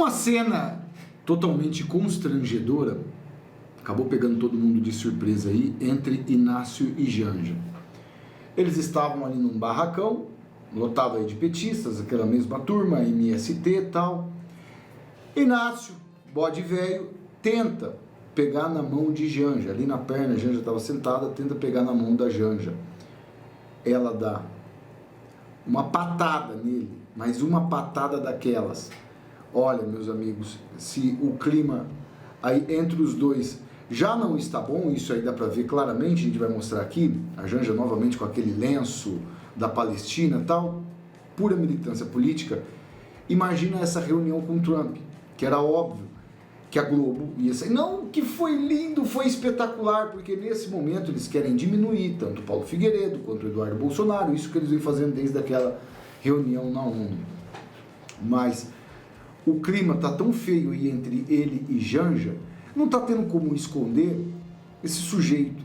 Uma cena totalmente constrangedora, acabou pegando todo mundo de surpresa aí, entre Inácio e Janja. Eles estavam ali num barracão, lotado aí de petistas, aquela mesma turma, MST e tal. Inácio, bode velho, tenta pegar na mão de Janja, ali na perna, a Janja estava sentada, tenta pegar na mão da Janja. Ela dá uma patada nele, mas uma patada daquelas. Olha, meus amigos, se o clima aí entre os dois já não está bom, isso aí dá para ver claramente, a gente vai mostrar aqui, a Janja novamente com aquele lenço da Palestina e tal, pura militância política. Imagina essa reunião com Trump, que era óbvio que a Globo ia sair. Não, que foi lindo, foi espetacular, porque nesse momento eles querem diminuir tanto Paulo Figueiredo quanto Eduardo Bolsonaro, isso que eles vêm fazendo desde aquela reunião na ONU. Mas o clima tá tão feio aí entre ele e Janja, não tá tendo como esconder. Esse sujeito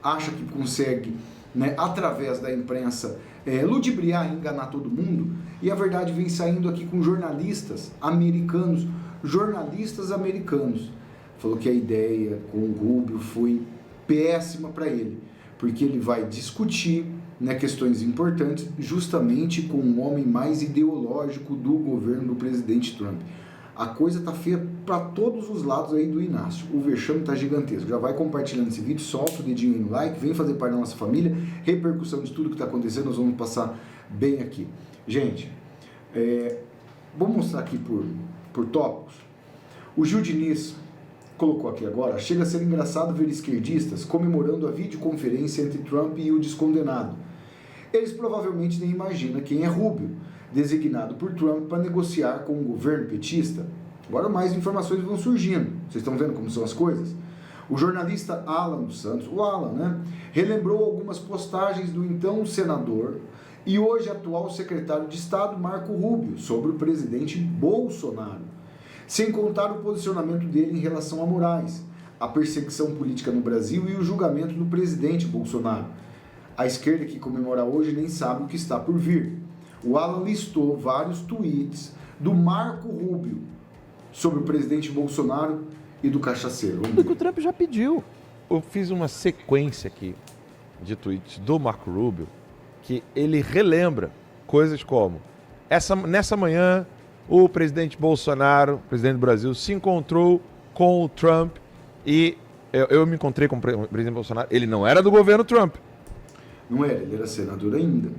acha que consegue, né, através da imprensa, ludibriar e enganar todo mundo, e a verdade vem saindo aqui com jornalistas americanos. Falou que a ideia com o Rubio foi péssima para ele, porque ele vai discutir, né, questões importantes justamente com o homem mais ideológico do governo do presidente Trump. A coisa tá feia para todos os lados aí do Inácio. O vexame tá gigantesco. Já vai compartilhando esse vídeo, solta o dedinho aí no like, vem fazer parte da nossa família, repercussão de tudo que está acontecendo, nós vamos passar bem aqui. Gente, vou mostrar aqui por tópicos. O Gil Diniz colocou aqui agora: chega a ser engraçado ver esquerdistas comemorando a videoconferência entre Trump e o descondenado. Eles provavelmente nem imaginam quem é Rubio, designado por Trump para negociar com o governo petista. Agora mais informações vão surgindo. Vocês estão vendo como são as coisas? O jornalista Alan dos Santos, o Alan, né, relembrou algumas postagens do então senador e hoje atual secretário de Estado Marco Rubio sobre o presidente Bolsonaro, sem contar o posicionamento dele em relação a Moraes, a perseguição política no Brasil e o julgamento do presidente Bolsonaro. A esquerda que comemora hoje nem sabe o que está por vir. O Alan listou vários tweets do Marco Rubio sobre o presidente Bolsonaro e do cachaceiro. O que o Trump já pediu. Eu fiz uma sequência aqui de tweets do Marco Rubio que ele relembra coisas como: nessa manhã o presidente Bolsonaro, presidente do Brasil, se encontrou com o Trump e eu me encontrei com o presidente Bolsonaro. Ele não era do governo Trump. Não era, ele era senador ainda.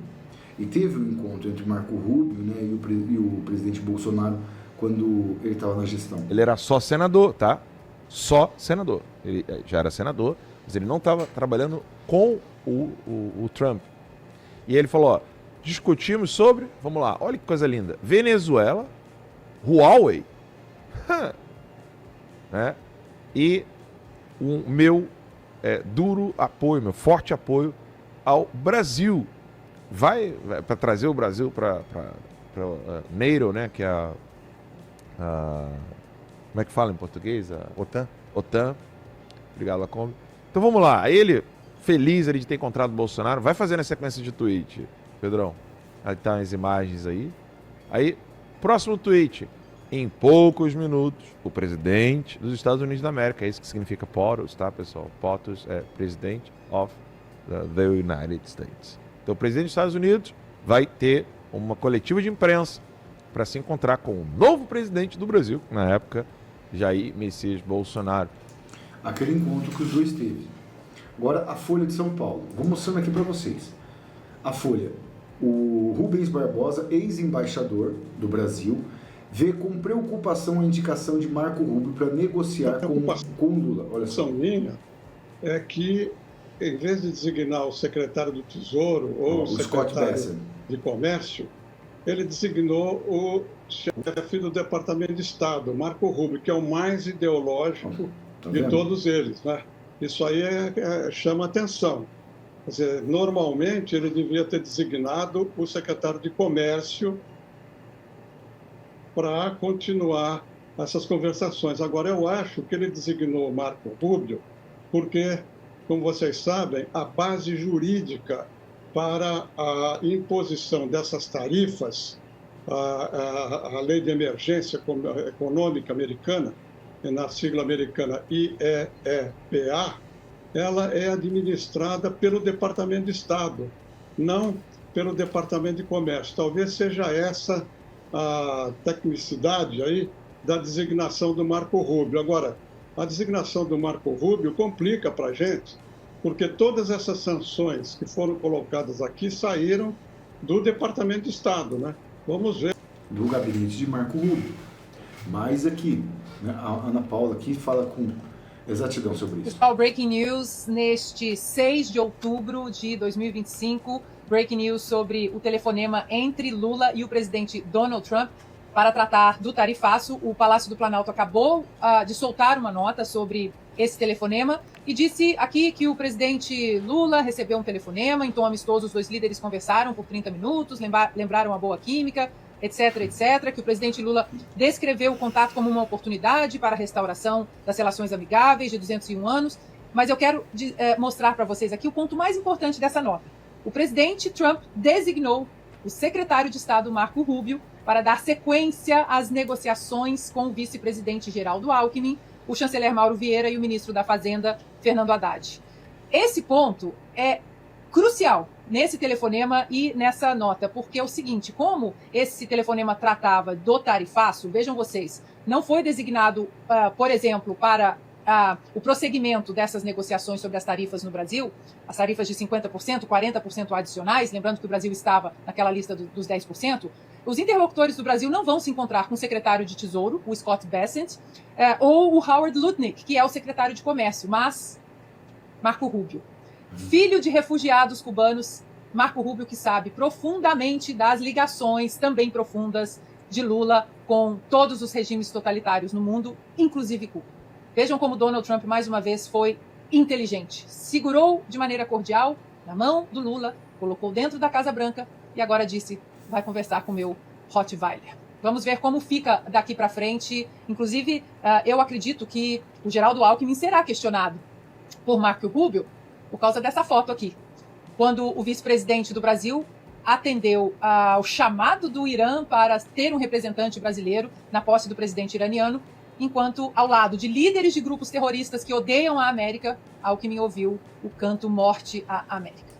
E teve um encontro entre Marco Rubio, né, e o presidente Bolsonaro quando ele estava na gestão. Ele era só senador, tá? Só senador. Ele já era senador, mas ele não estava trabalhando com o Trump. E ele falou, ó, discutimos sobre, vamos lá, olha que coisa linda, Venezuela, Huawei, né? E o meu duro apoio, meu forte apoio ao Brasil. Vai para trazer o Brasil para NATO, né? Que é como é que fala em português? OTAN. Obrigado, Lacombe. Então vamos lá. Ele, feliz de ter encontrado o Bolsonaro, vai fazendo a sequência de tweet, Pedrão. Aí tá as imagens aí. Aí, próximo tweet. Em poucos minutos, o presidente dos Estados Unidos da América, é isso que significa POTUS, tá, pessoal? POTUS é President of the United States. Então, o presidente dos Estados Unidos vai ter uma coletiva de imprensa para se encontrar com o novo presidente do Brasil, na época, Jair Messias Bolsonaro. Aquele encontro que os dois teve. Agora, a Folha de São Paulo. Vou mostrando aqui para vocês. A Folha. O Rubens Barbosa, ex-embaixador do Brasil, vê com preocupação a indicação de Marco Rubio para negociar com Lula. Olha só. A minha é que, em vez de designar o secretário do Tesouro ou o secretário de Comércio, ele designou o chefe do Departamento de Estado, Marco Rubio, que é o mais ideológico de todos eles, né? Isso aí chama atenção. Quer dizer, normalmente ele devia ter designado o secretário de Comércio para continuar essas conversações. Agora, eu acho que ele designou o Marco Rubio porque, como vocês sabem, a base jurídica para a imposição dessas tarifas a lei de emergência econômica americana, na sigla americana IEEPA, ela é administrada pelo Departamento de Estado, não pelo Departamento de Comércio. Talvez seja essa a tecnicidade aí da designação do Marco Rubio. Agora, a designação do Marco Rubio complica para a gente, porque todas essas sanções que foram colocadas aqui saíram do Departamento de Estado, né? Vamos ver. Do gabinete de Marco Rubio. Mas aqui, né, a Ana Paula aqui fala com exatidão sobre isso. Pessoal, breaking news neste 6 de outubro de 2025. Breaking news sobre o telefonema entre Lula e o presidente Donald Trump para tratar do tarifaço. O Palácio do Planalto acabou de soltar uma nota sobre esse telefonema e disse aqui que o presidente Lula recebeu um telefonema, em tom amistoso os dois líderes conversaram por 30 minutos, lembraram a boa química, etc, etc, que o presidente Lula descreveu o contato como uma oportunidade para a restauração das relações amigáveis de 201 anos, mas eu quero mostrar para vocês aqui o ponto mais importante dessa nota. O presidente Trump designou o secretário de Estado Marco Rubio para dar sequência às negociações com o vice-presidente Geraldo Alckmin, o chanceler Mauro Vieira e o ministro da Fazenda, Fernando Haddad. Esse ponto é crucial nesse telefonema e nessa nota, porque é o seguinte, como esse telefonema tratava do tarifaço, vejam vocês, não foi designado, por exemplo, para o prosseguimento dessas negociações sobre as tarifas no Brasil, as tarifas de 50%, 40% adicionais, lembrando que o Brasil estava naquela lista dos 10%, os interlocutores do Brasil não vão se encontrar com o secretário de Tesouro, o Scott Bessent, ou o Howard Lutnick, que é o secretário de Comércio, mas Marco Rubio. Filho de refugiados cubanos, Marco Rubio, que sabe profundamente das ligações também profundas de Lula com todos os regimes totalitários no mundo, inclusive Cuba. Vejam como Donald Trump, mais uma vez, foi inteligente. Segurou de maneira cordial na mão do Lula, colocou dentro da Casa Branca e agora disse, vai conversar com o meu Rottweiler. Vamos ver como fica daqui para frente. Inclusive, eu acredito que o Geraldo Alckmin será questionado por Marco Rubio por causa dessa foto aqui. Quando o vice-presidente do Brasil atendeu ao chamado do Irã para ter um representante brasileiro na posse do presidente iraniano, enquanto ao lado de líderes de grupos terroristas que odeiam a América, Alckmin ouviu o canto Morte à América.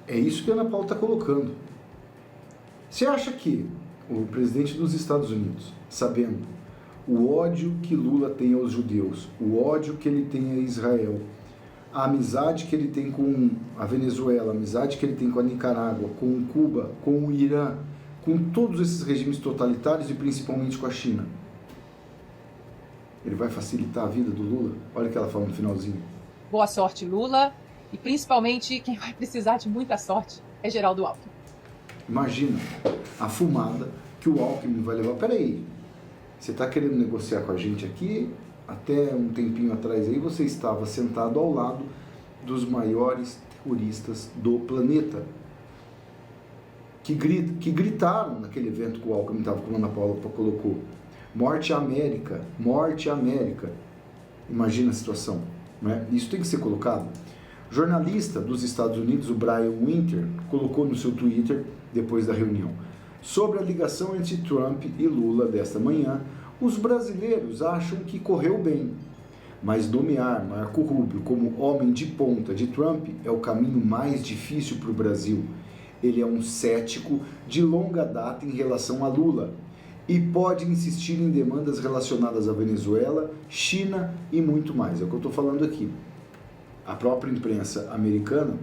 É isso que a Ana Paula está colocando. Você acha que o presidente dos Estados Unidos, sabendo o ódio que Lula tem aos judeus, o ódio que ele tem a Israel, a amizade que ele tem com a Venezuela, a amizade que ele tem com a Nicarágua, com Cuba, com o Irã, com todos esses regimes totalitários e principalmente com a China, ele vai facilitar a vida do Lula? Olha o que ela fala no finalzinho. Boa sorte, Lula. E principalmente quem vai precisar de muita sorte é Geraldo Alckmin. Imagina a fumada que o Alckmin vai levar. Peraí, você está querendo negociar com a gente aqui? Até um tempinho atrás aí você estava sentado ao lado dos maiores terroristas do planeta. Que gritaram naquele evento que o Alckmin estava, como a Ana Paula colocou. Morte à América, morte à América. Imagina a situação, né? Isso tem que ser colocado. O jornalista dos Estados Unidos, o Brian Winter, colocou no seu Twitter, depois da reunião, sobre a ligação entre Trump e Lula desta manhã, os brasileiros acham que correu bem, mas nomear Marco Rubio como homem de ponta de Trump é o caminho mais difícil para o Brasil. Ele é um cético de longa data em relação a Lula e pode insistir em demandas relacionadas à Venezuela, China e muito mais. É o que eu estou falando aqui. A própria imprensa americana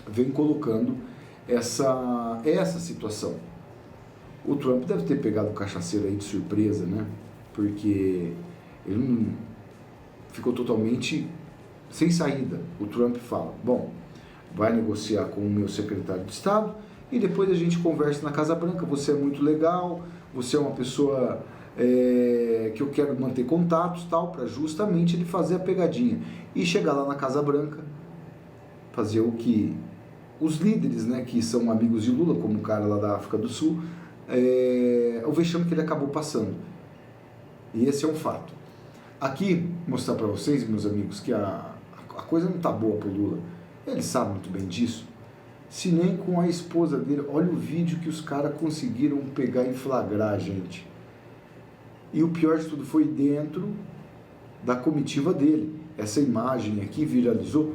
vem colocando essa situação. O Trump deve ter pegado o cachaceiro aí de surpresa, né? Porque ele não ficou totalmente sem saída. O Trump fala, bom, vai negociar com o meu secretário de Estado e depois a gente conversa na Casa Branca. Você é muito legal, você é uma pessoa que eu quero manter contatos, tal, para justamente ele fazer a pegadinha e chegar lá na Casa Branca, fazer o que os líderes, né, que são amigos de Lula, como o cara lá da África do Sul, o vexame que ele acabou passando. E esse é um fato. Aqui, mostrar para vocês, meus amigos, que a coisa não tá boa pro Lula. Ele sabe muito bem disso. se nem com a esposa dele. Olha o vídeo que os caras conseguiram pegar e flagrar, gente. E o pior de tudo foi dentro da comitiva dele. Essa imagem aqui viralizou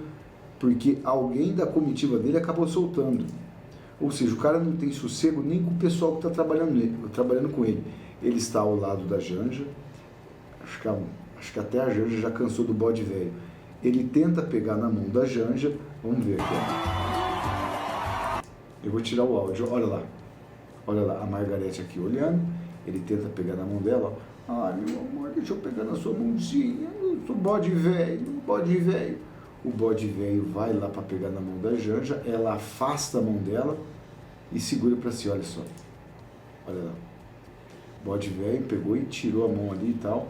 porque alguém da comitiva dele acabou soltando. Ou seja, o cara não tem sossego nem com o pessoal que está trabalhando com ele. Ele está ao lado da Janja. Acho que até a Janja já cansou do bode velho. Ele tenta pegar na mão da Janja. Vamos ver aqui. Eu vou tirar o áudio. Olha lá, a Margarete aqui olhando. Ele tenta pegar na mão dela. Ai, meu amor, deixa eu pegar na sua mãozinha. Eu sou bode velho, bode velho. O bode velho vai lá para pegar na mão da Janja. Ela afasta a mão dela e segura para si. Olha só. Olha lá. O bode velho pegou e tirou a mão ali e tal.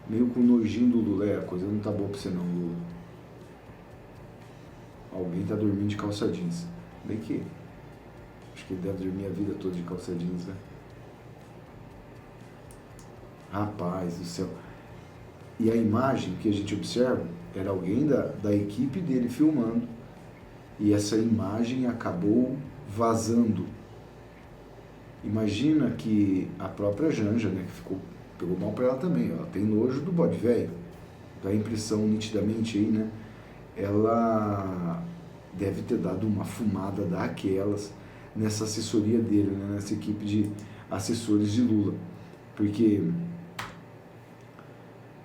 Meio com nojinho do Lula. A coisa não tá boa pra você não, Lula. Alguém tá dormindo de calça jeans. Bem que... acho que ele deve dormir a vida toda de calça jeans, né? Rapaz do céu. E a imagem que a gente observa era alguém da equipe dele filmando. E essa imagem acabou vazando. Imagina que a própria Janja, né, que pegou mal para ela também. Ela tem nojo do bode velho. Dá a impressão nitidamente aí, né? Ela deve ter dado uma fumada daquelas nessa assessoria dele, né, nessa equipe de assessores de Lula. Porque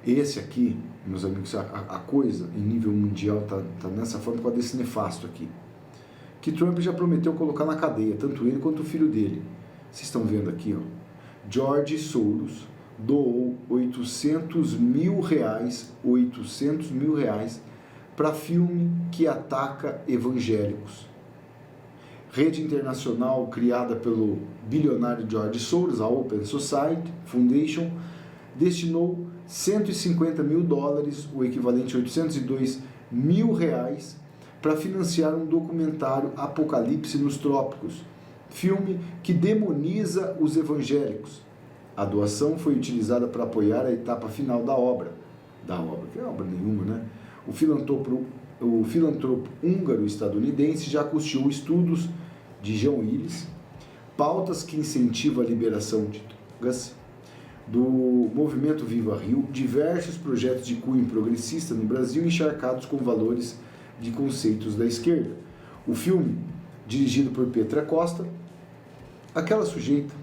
esse aqui, meus amigos, a coisa em nível mundial tá nessa forma por causa desse nefasto aqui. Que Trump já prometeu colocar na cadeia, tanto ele quanto o filho dele. Vocês estão vendo aqui, ó. George Soros doou 800 mil reais para filme que ataca evangélicos. Rede internacional criada pelo bilionário George Soros, a Open Society Foundation, destinou 150 mil dólares, o equivalente a 802 mil reais, para financiar um documentário Apocalipse nos Trópicos, filme que demoniza os evangélicos. A doação foi utilizada para apoiar a etapa final da obra, que é obra nenhuma, né? O filantropo húngaro-estadunidense já custeou estudos de Jean Willis, pautas que incentivam a liberação de drogas, do movimento Viva Rio, diversos projetos de cunho progressista no Brasil encharcados com valores de conceitos da esquerda. O filme, dirigido por Petra Costa, aquela sujeita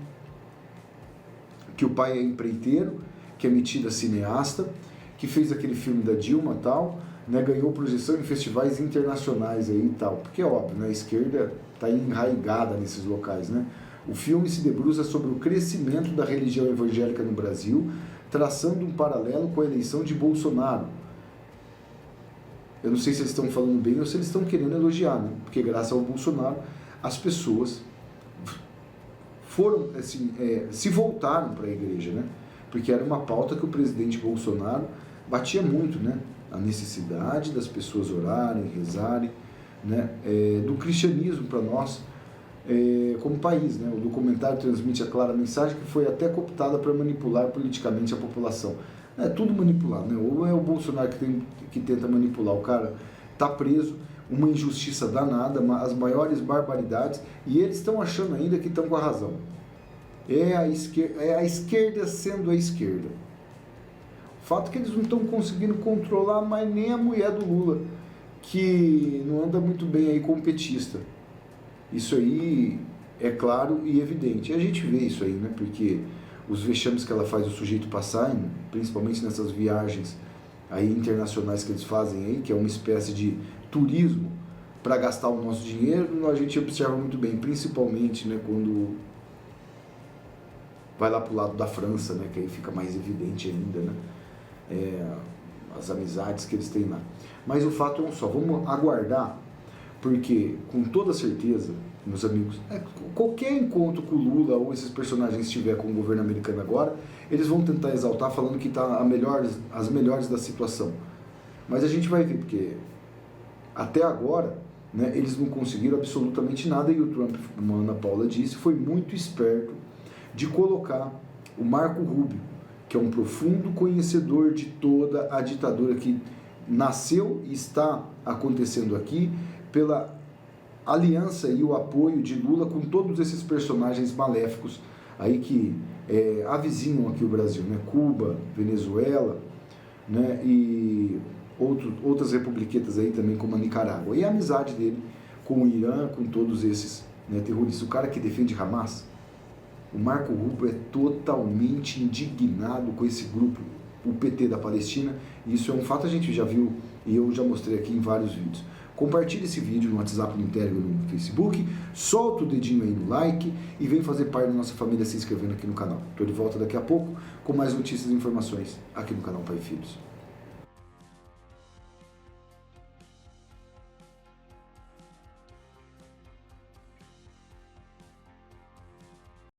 que o pai é empreiteiro, que é metida cineasta, que fez aquele filme da Dilma e tal, né, ganhou projeção em festivais internacionais aí e tal, porque é óbvio, né, a esquerda está enraigada nesses locais, né? O filme se debruça sobre o crescimento da religião evangélica no Brasil, traçando um paralelo com a eleição de Bolsonaro. Eu não sei se eles estão falando bem ou se eles estão querendo elogiar, né? Porque graças ao Bolsonaro as pessoas foram, assim, se voltaram para a igreja, né? Porque era uma pauta que o presidente Bolsonaro batia muito, né? A necessidade das pessoas orarem, rezarem, né? Do cristianismo para nós como país, né? O documentário transmite a clara mensagem que foi até cooptada para manipular politicamente a população. É tudo manipulado, né? Ou é o Bolsonaro que tenta manipular, o cara está preso, uma injustiça danada, as maiores barbaridades, e eles estão achando ainda que estão com a razão. É a esquerda sendo a esquerda. O fato é que eles não estão conseguindo controlar mais nem a mulher do Lula, que não anda muito bem aí como petista. Isso aí é claro e evidente. E a gente vê isso aí, né? Porque os vexames que ela faz o sujeito passar, principalmente nessas viagens aí internacionais que eles fazem aí, que é uma espécie de turismo para gastar o nosso dinheiro, a gente observa muito bem, principalmente, né, quando vai lá para o lado da França, né, que aí fica mais evidente ainda, né, as amizades que eles têm lá. Mas o fato é um só, vamos aguardar, porque com toda certeza, meus amigos, qualquer encontro com o Lula ou esses personagens estiver com o governo americano agora, eles vão tentar exaltar falando que está as melhores da situação. Mas a gente vai ver, porque até agora, né, eles não conseguiram absolutamente nada, e o Trump, como a Ana Paula disse, foi muito esperto de colocar o Marco Rubio, que é um profundo conhecedor de toda a ditadura que nasceu e está acontecendo aqui, pela a aliança e o apoio de Lula com todos esses personagens maléficos aí que avizinham aqui o Brasil, né? Cuba, Venezuela, né? E outras republiquetas aí também, como a Nicarágua. E a amizade dele com o Irã, com todos esses, né, terroristas. O cara que defende Hamas, o Marco Rubio, é totalmente indignado com esse grupo, o PT da Palestina, e isso é um fato, a gente já viu e eu já mostrei aqui em vários vídeos. Compartilhe esse vídeo no WhatsApp, no Telegram, no Facebook, solta o dedinho aí no like e vem fazer parte da nossa família se inscrevendo aqui no canal. Estou de volta daqui a pouco com mais notícias e informações aqui no canal Pai e Filhos.